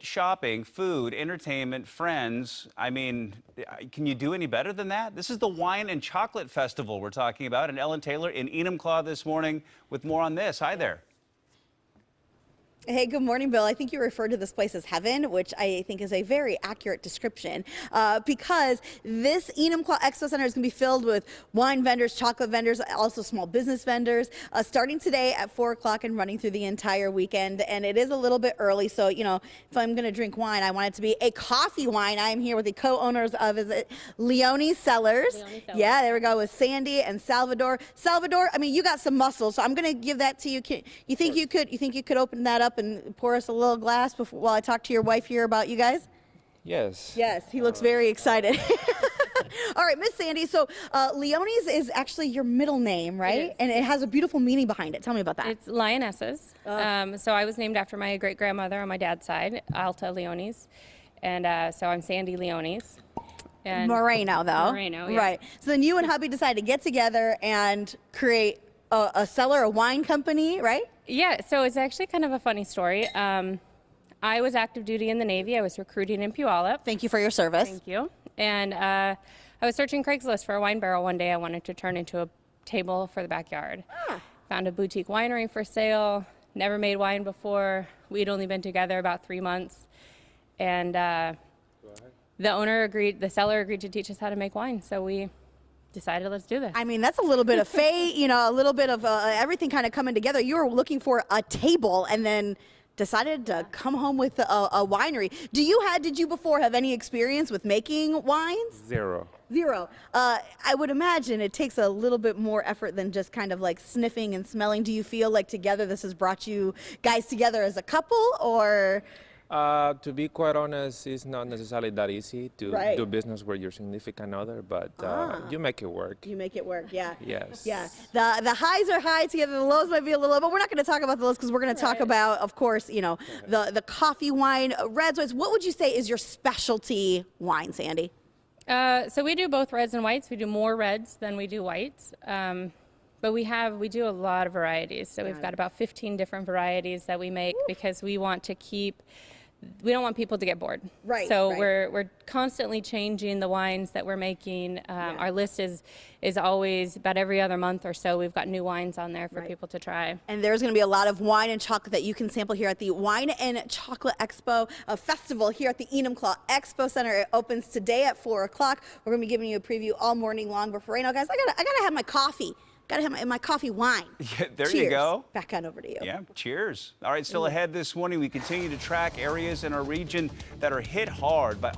Shopping, food, entertainment, friends. I mean, can you do any better than that? This is the Wine and Chocolate Festival we're talking about, and Ellen Taylor in Enumclaw this morning with more on this. Hi there. Hey, good morning, Bill. I think you referred to this place as heaven, which I think is a very accurate description because this Enumclaw Expo Center is going to be filled with wine vendors, chocolate vendors, also small business vendors, starting today at 4 o'clock and running through the entire weekend. And it is a little bit early, so, you know, if I'm going to drink wine, I want it to be a coffee wine. I am here with the co-owners of, is it Leone's Cellars? Yeah, there we go, with Sandy and Salvador. Salvador, I mean, you got some muscle, so I'm going to give that to you. You think you could open that up and pour us a little glass before, while I talk to your wife here about you guys? Yes. Yes, he looks very excited. All right, Miss Sandy, so Leone's is actually your middle name, right? And it has a beautiful meaning behind it. Tell me about that. It's lionesses. So I was named after my great-grandmother on my dad's side, Alta Leone's. And so I'm Sandy Leone's. And Moreno, though. Moreno, yeah. Right. So then you and hubby decided to get together and create a cellar, a wine company, right? Yeah, so it's actually kind of a funny story. I was active duty in the Navy. I was recruiting in Puyallup. Thank you for your service. Thank you. And I was searching Craigslist for a wine barrel one day. I wanted to turn into a table for the backyard. Found a boutique winery for sale. Never made wine before. We'd only been together about 3 months. And the owner agreed, the seller agreed to teach us how to make wine. So we decided, let's do this. I mean, that's a little bit of fate, you know, a little bit of everything kind of coming together. You were looking for a table and then decided to come home with a winery. Did you before have any experience with making wines? Zero. Zero. I would imagine it takes a little bit more effort than just kind of like sniffing and smelling. Do you feel like together this has brought you guys together as a couple, or? To be quite honest, it's not necessarily that easy to do business with your significant other, but you make it work. You make it work, yeah. Yes. Yeah. The highs are high together, the lows might be a little low, but we're not going to talk about the lows because we're going to talk about, of course, you know, the coffee wine, reds, whites. What would you say is your specialty wine, Sandy? So we do both reds and whites. We do more reds than we do whites. But we do a lot of varieties. So we've got about 15 different varieties that we make because we want to we don't want people to get bored. Right. So we're constantly changing the wines that we're making. Our list is always about every other month or so. We've got new wines on there for people to try. And there's going to be a lot of wine and chocolate that you can sample here at the Wine and Chocolate Expo Festival here at the Enumclaw Expo Center. It opens today at 4 o'clock. We're going to be giving you a preview all morning long. But for right now, guys, I gotta have my coffee. Got to have my coffee wine. Yeah, there Cheers. you go. Back on over to you. Yeah, cheers. All right, still ahead this morning, we continue to track areas in our region that are hit hard by